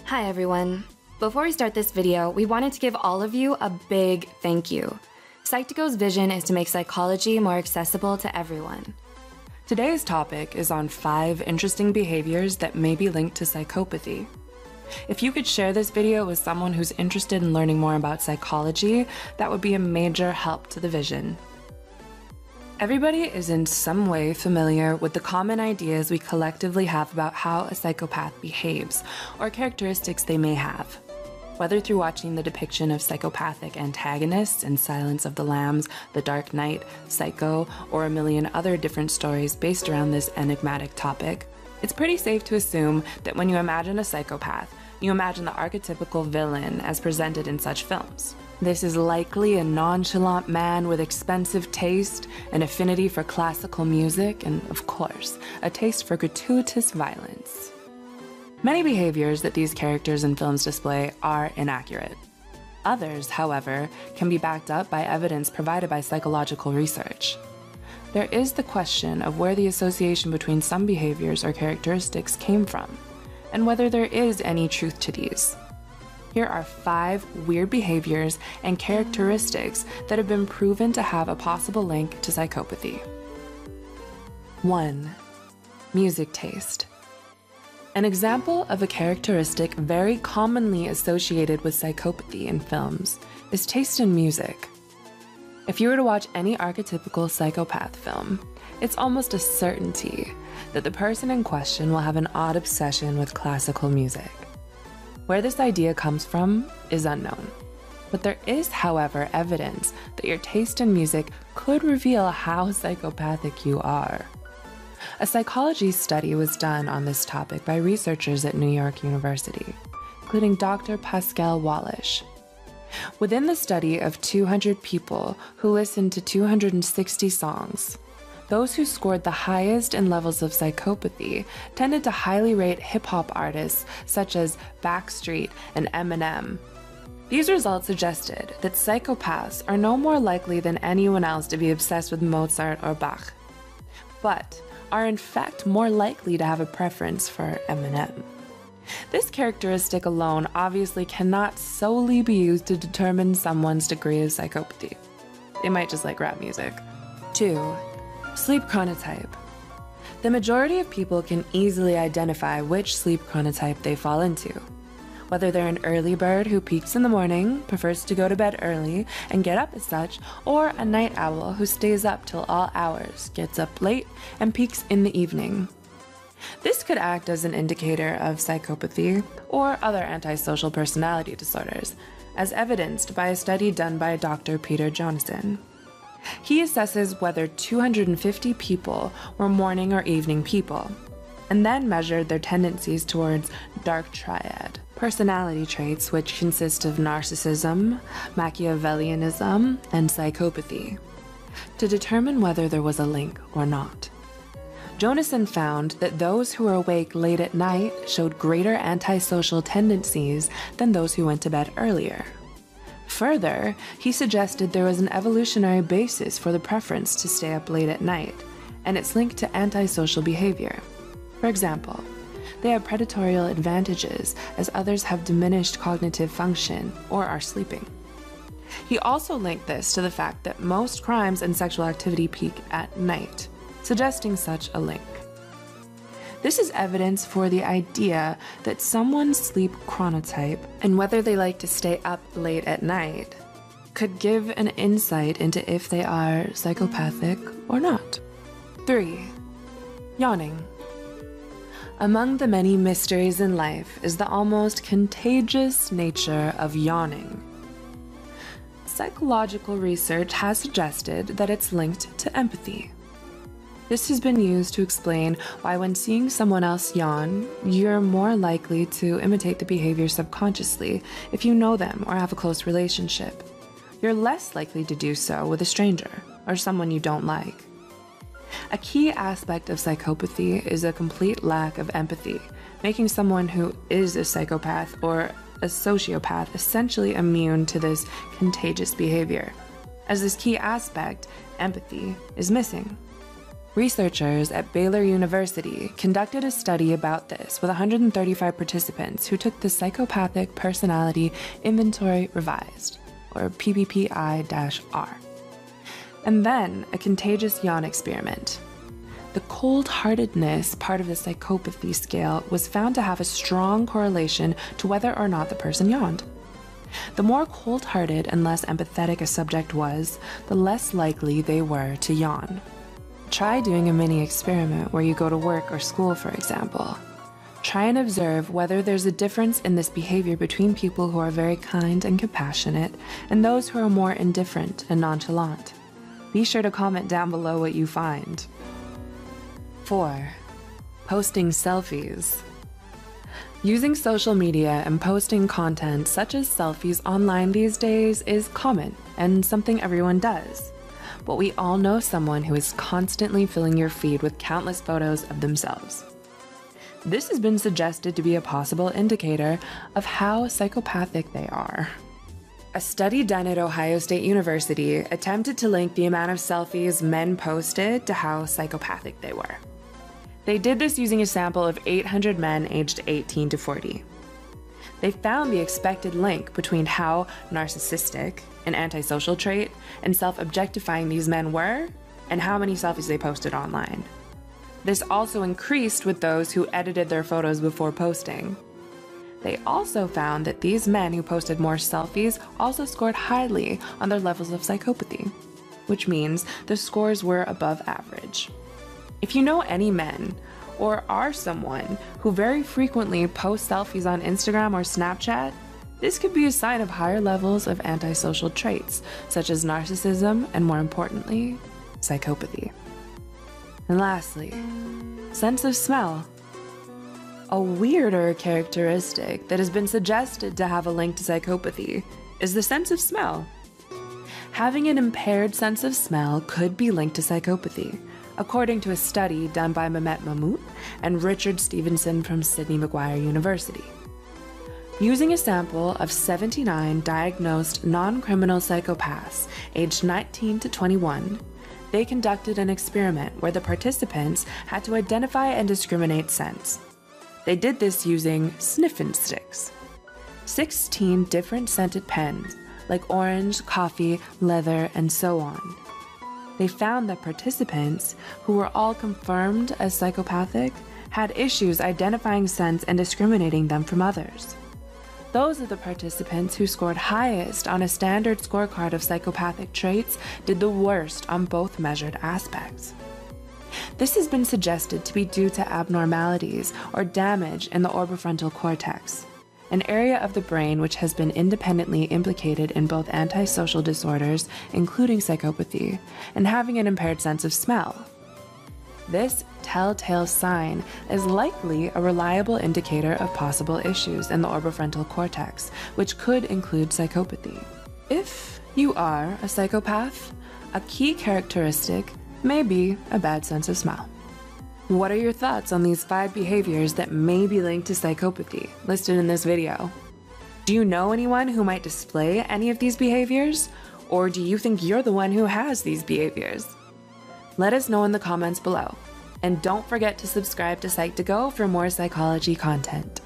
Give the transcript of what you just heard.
Hi everyone. Before we start this video, we wanted to give all of you a big thank you. Psych2Go's vision is to make psychology more accessible to everyone. Today's topic is on 5 interesting behaviors that may be linked to psychopathy. If you could share this video with someone who's interested in learning more about psychology, that would be a major help to the vision. Everybody is in some way familiar with the common ideas we collectively have about how a psychopath behaves, or characteristics they may have. Whether through watching the depiction of psychopathic antagonists in Silence of the Lambs, The Dark Knight, Psycho, or a million other different stories based around this enigmatic topic, it's pretty safe to assume that when you imagine a psychopath, you imagine the archetypical villain as presented in such films. This is likely a nonchalant man with expensive taste, an affinity for classical music, and of course, a taste for gratuitous violence. Many behaviors that these characters in films display are inaccurate. Others, however, can be backed up by evidence provided by psychological research. There is the question of where the association between some behaviors or characteristics came from, and whether there is any truth to these. Here are 5 weird behaviors and characteristics that have been proven to have a possible link to psychopathy. 1. Music taste. An example of a characteristic very commonly associated with psychopathy in films is taste in music. If you were to watch any archetypical psychopath film, it's almost a certainty that the person in question will have an odd obsession with classical music. Where this idea comes from is unknown, but there is, however, evidence that your taste in music could reveal how psychopathic you are. A psychology study was done on this topic by researchers at New York University, including Dr. Pascal Wallisch. Within the study of 200 people who listened to 260 songs, those who scored the highest in levels of psychopathy tended to highly rate hip-hop artists such as Backstreet and Eminem. These results suggested that psychopaths are no more likely than anyone else to be obsessed with Mozart or Bach, but are in fact more likely to have a preference for Eminem. This characteristic alone obviously cannot solely be used to determine someone's degree of psychopathy. They might just like rap music. 2. Sleep chronotype. The majority of people can easily identify which sleep chronotype they fall into. Whether they're an early bird who peaks in the morning, prefers to go to bed early and get up as such, or a night owl who stays up till all hours, gets up late, and peaks in the evening. This could act as an indicator of psychopathy or other antisocial personality disorders, as evidenced by a study done by Dr. Peter Jonassen. He assesses whether 250 people were morning or evening people, and then measured their tendencies towards dark triad personality traits, which consist of narcissism, Machiavellianism, and psychopathy, to determine whether there was a link or not. Jonassen found that those who were awake late at night showed greater antisocial tendencies than those who went to bed earlier. Further, he suggested there was an evolutionary basis for the preference to stay up late at night, and it's linked to antisocial behavior. For example, they have predatory advantages as others have diminished cognitive function or are sleeping. He also linked this to the fact that most crimes and sexual activity peak at night, suggesting such a link. This is evidence for the idea that someone's sleep chronotype and whether they like to stay up late at night could give an insight into if they are psychopathic or not. 3. Yawning. Among the many mysteries in life is the almost contagious nature of yawning. Psychological research has suggested that it's linked to empathy. This has been used to explain why when seeing someone else yawn, you're more likely to imitate the behavior subconsciously if you know them or have a close relationship. You're less likely to do so with a stranger or someone you don't like. A key aspect of psychopathy is a complete lack of empathy, making someone who is a psychopath or a sociopath essentially immune to this contagious behavior, as this key aspect, empathy, is missing. Researchers at Baylor University conducted a study about this with 135 participants who took the Psychopathic Personality Inventory Revised, or PPPI-R, and then a contagious yawn experiment. The cold-heartedness part of the psychopathy scale was found to have a strong correlation to whether or not the person yawned. The more cold-hearted and less empathetic a subject was, the less likely they were to yawn. Try doing a mini experiment where you go to work or school, for example. Try and observe whether there's a difference in this behavior between people who are very kind and compassionate and those who are more indifferent and nonchalant. Be sure to comment down below what you find. 4. Posting selfies. Using social media and posting content such as selfies online these days is common and something everyone does. But we all know someone who is constantly filling your feed with countless photos of themselves. This has been suggested to be a possible indicator of how psychopathic they are. A study done at Ohio State University attempted to link the amount of selfies men posted to how psychopathic they were. They did this using a sample of 800 men aged 18 to 40. They found the expected link between how narcissistic, an antisocial trait, and self-objectifying these men were, and how many selfies they posted online. This also increased with those who edited their photos before posting. They also found that these men who posted more selfies also scored highly on their levels of psychopathy, which means the scores were above average. If you know any men, or are someone who very frequently posts selfies on Instagram or Snapchat, this could be a sign of higher levels of antisocial traits, such as narcissism and, more importantly, psychopathy. And lastly, sense of smell. A weirder characteristic that has been suggested to have a link to psychopathy is the sense of smell. Having an impaired sense of smell could be linked to psychopathy, according to a study done by Mehmet Mahmout and Richard Stevenson from Sydney Macquarie University. Using a sample of 79 diagnosed non-criminal psychopaths aged 19 to 21, they conducted an experiment where the participants had to identify and discriminate scents. They did this using sniffing sticks. 16 different scented pens, like orange, coffee, leather, and so on. They found that participants, who were all confirmed as psychopathic, had issues identifying scents and discriminating them from others. Those of the participants who scored highest on a standard scorecard of psychopathic traits did the worst on both measured aspects. This has been suggested to be due to abnormalities or damage in the orbifrontal cortex, an area of the brain which has been independently implicated in both antisocial disorders, including psychopathy, and having an impaired sense of smell. This telltale sign is likely a reliable indicator of possible issues in the orbifrontal cortex, which could include psychopathy. If you are a psychopath, a key characteristic may be a bad sense of smell. What are your thoughts on these 5 behaviors that may be linked to psychopathy listed in this video? Do you know anyone who might display any of these behaviors? Or do you think you're the one who has these behaviors? Let us know in the comments below. And don't forget to subscribe to Psych2Go for more psychology content.